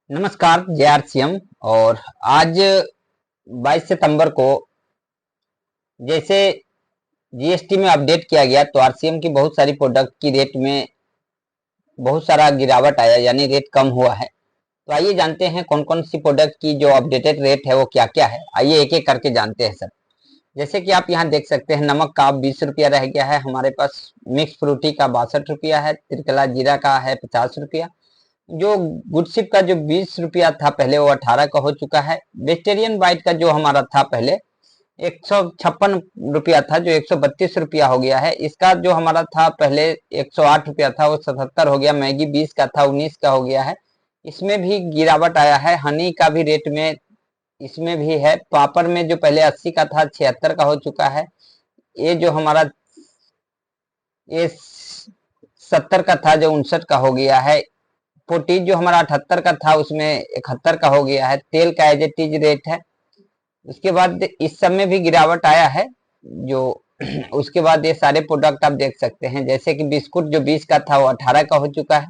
नमस्कार जय आरसीएम। और आज 22 सितंबर को जैसे जीएसटी में अपडेट किया गया तो आरसीएम की बहुत सारी प्रोडक्ट की रेट में बहुत सारा गिरावट आया, यानी रेट कम हुआ है। तो आइए जानते हैं कौन कौन सी प्रोडक्ट की जो अपडेटेड रेट है वो क्या क्या है। आइए एक एक करके जानते हैं सर। जैसे कि आप यहाँ देख सकते हैं, नमक का 20 रुपया रह गया है हमारे पास, मिक्स फ्रूटी का 62 रुपया है, त्रिकला जीरा का है 50 रुपया, जो गुडशिप का जो 20 रुपया था पहले वो 18 का हो चुका है। वेजिटेरियन बाइट का जो हमारा था पहले 156 रुपया था, जो 132 रुपया हो गया है। इसका जो हमारा था पहले 108 रुपया था, वो 77 हो गया। मैगी 20 का था, 19 का हो गया है। इसमें भी गिरावट आया है। हनी का भी रेट में इसमें भी है। पापड़ में जो पहले 80 का था 76 का हो चुका है। ये जो हमारा ये 70 का था जो 59 का हो गया है। पोटीज जो हमारा 78 का था उसमें 71 का हो गया है। तेल का एज इट इज रेट है। उसके बाद इस सब में भी गिरावट आया है जो उसके बाद ये सारे प्रोडक्ट आप देख सकते हैं, जैसे कि बिस्कुट जो 20 का था वो 18 का हो चुका है।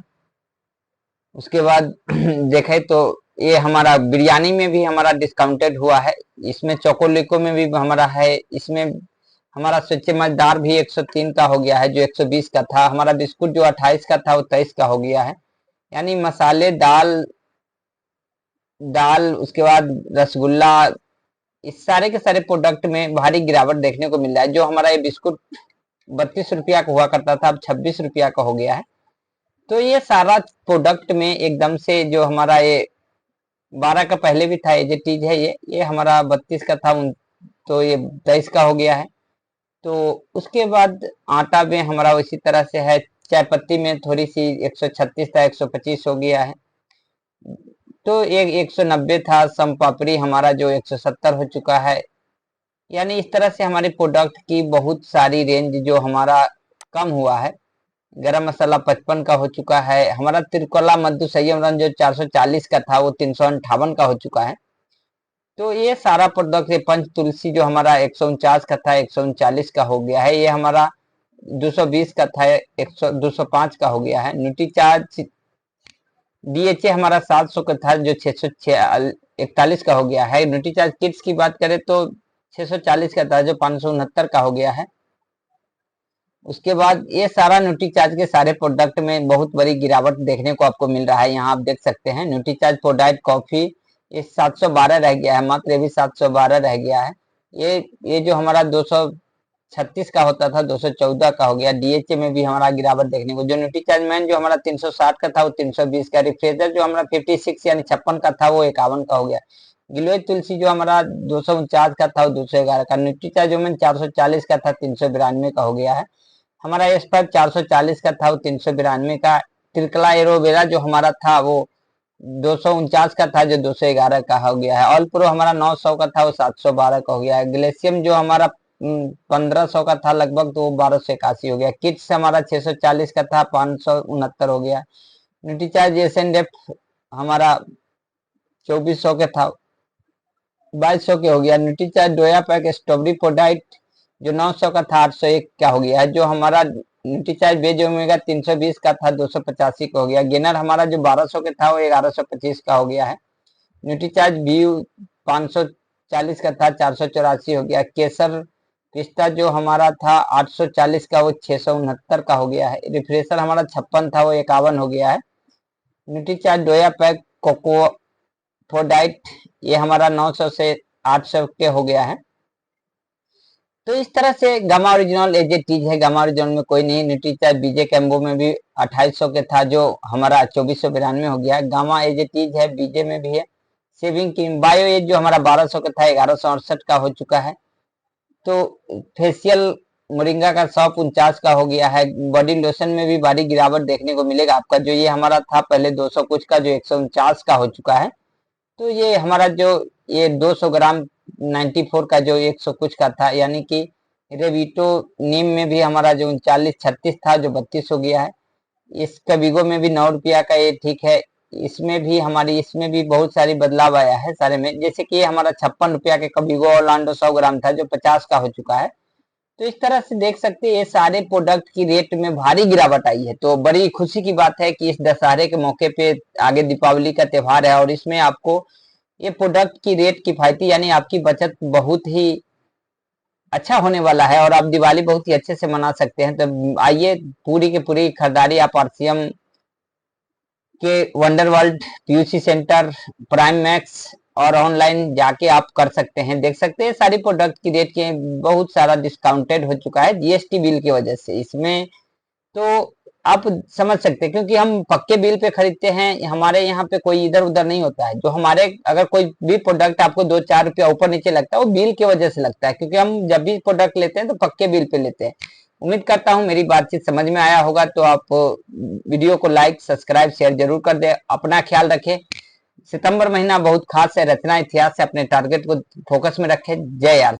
उसके बाद देखें तो ये हमारा बिरयानी में भी हमारा डिस्काउंटेड हुआ है। इसमें चोकोलिको में भी हमारा है। इसमें हमारा सच्चे मजेदार भी 103 का हो गया है, जो 120 का था। हमारा बिस्कुट जो 28 का था वो 23 का हो गया है। यानी मसाले, दाल दाल उसके बाद रसगुल्ला, इस सारे के सारे प्रोडक्ट में भारी गिरावट देखने को मिल रहा है। जो हमारा ये बिस्कुट 32 रुपया का हुआ करता था अब 26 रुपया का हो गया है। तो ये सारा प्रोडक्ट में एकदम से जो हमारा ये 12 का पहले भी था ये चीज है, ये हमारा 32 का था तो ये 23 का हो गया है। तो उसके बाद आटा में हमारा इसी तरह से है। चाय पत्ती में थोड़ी सी 136 था 125 हो गया है। तो एक 190 था। सम पापड़ी हमारा जो 170 हो चुका है। यानी इस तरह से हमारे प्रोडक्ट की बहुत सारी रेंज जो हमारा कम हुआ है। गरम मसाला 55 का हो चुका है। हमारा त्रिकोला मधु संयम रंग जो 440 का था वो 358 का हो चुका है। तो ये सारा प्रोडक्ट, ये पंच तुलसी जो हमारा 149 का था 139 का हो गया है। ये हमारा 220 का था 205 का हो गया है। न्यूट्री चार्ज डीएचए हमारा 700 का था जो 641 का हो गया है। न्यूट्री चार्ज किड्स की बात करें तो 640 का था जो 569 का हो गया है। उसके बाद ये सारा न्यूट्री चार्ज के सारे प्रोडक्ट में बहुत बड़ी गिरावट देखने को आपको मिल रहा है। यहाँ आप देख सकते हैं न्यूट्री चार्ज प्रोडाइट कॉफी ये 712 रह गया है, मात्र ये भी 712 रह गया है। ये जो हमारा 236 का होता था 214 का हो गया। डीएचए में भी हमारा गिरावट देखने को, जो न्यूट्री चार्ज मैन जो हमारा 360 का था वो 320 का। रिफ्रेशर जो हमारा 56 यानी 56 का था वो 51 का हो गया। गिलोय तुलसी जो हमारा 249 का था वो 211 का। न्यूट्री चार्ज जो मैन 440 का था 392 का हो गया है। हमारा एस्पर 440 का था वो 392 का। त्रिकला एरोवेरा जो हमारा था वो 249 का था जो 211 का हो गया है। ऑल प्रो हमारा 900 का था वो 712 का हो गया है। ग्लेशियम जो हमारा 1500 का था लगभग तो वो 1281 हो गया। किट्स हमारा 640 का था 569 हो गया। न्यूट्रीचार्ज एसएनएफ हमारा 2400 का था 2200 के हो गया। न्यूट्रीचार्ज डोया पैक स्ट्रॉबेरी प्रोडाइट जो 900 का था 801 का हो गया है। जो हमारा न्यूट्रीचार्ज बेज ओमेगा 320 का था 285 का हो गया। गेनर हमारा जो 1200 के था वो 1125 का हो गया है। न्यूट्रीचार्ज व्यू 540 का था 484 हो गया। केसर पिस्ता जो हमारा था 840 का वो 669 का हो गया है। रिफ्रेशर हमारा 56 था वो 51 हो गया है। न्यूट्रीचार्ज डोया पैक कोको प्रोडाइट ये हमारा 900 से 800 के हो गया है। तो इस तरह से गामा ओरिजिनल एज ए टीज है। गामा ओरिजिनल में कोई नहीं। न्यूट्रीचार्ज बीजे कैम्बो में भी 2800 के था जो हमारा 2492 हो गया है। गामा एज ए टीज है, बीजे में भी है। सेविंग क्रीम बायो एज जो हमारा 1200 का था 1168 का हो चुका है। तो फेशियल मोरिंगा का 149 का हो गया है। बॉडी लोशन में भी भारी गिरावट देखने को मिलेगा आपका। जो ये हमारा था पहले 200 कुछ का जो 149 का हो चुका है। तो ये हमारा जो ये 200 ग्राम 94 का जो 100 कुछ का था, यानी कि रेविटो नीम में भी हमारा जो 3936 था जो 32 हो गया है। इस कविगो में भी 9 रुपया का ये ठीक है। इसमें भी बहुत सारी बदलाव आया है सारे में। जैसे कि ये हमारा 56 रुपया के कविगो ऑर्लांडो 100 ग्राम था जो 50 का हो चुका है। तो इस तरह से देख सकते हैं ये सारे प्रोडक्ट की रेट में भारी गिरावट आई है। तो बड़ी खुशी की बात है कि इस दशहरे के मौके पे आगे दीपावली का त्योहार है और इसमें आपको ये प्रोडक्ट की रेट किफायती यानी आपकी बचत बहुत ही अच्छा होने वाला है और आप दिवाली बहुत ही अच्छे से मना सकते हैं। तो आइए पूरी की पूरी खरीदारी आप आरसीएम के wonder world, PUC centre, prime max और ऑनलाइन जाके आप कर सकते हैं। देख सकते हैं सारी प्रोडक्ट की रेट के बहुत सारा डिस्काउंटेड हो चुका है जीएसटी बिल की वजह से इसमें। तो आप समझ सकते हैं क्योंकि हम पक्के बिल पे खरीदते हैं, हमारे यहाँ पे कोई इधर उधर नहीं होता है। जो हमारे अगर कोई भी प्रोडक्ट आपको 2-4 रुपया ऊपर नीचे लगता है वो बिल की वजह से लगता है, क्योंकि हम जब भी प्रोडक्ट लेते हैं तो पक्के बिल पे लेते हैं। उम्मीद करता हूँ मेरी बातचीत समझ में आया होगा। तो आप वीडियो को लाइक सब्सक्राइब शेयर जरूर कर दे। अपना ख्याल रखें। सितंबर महीना बहुत खास है, रचना इतिहास से अपने टारगेट को फोकस में रखें। जय यार।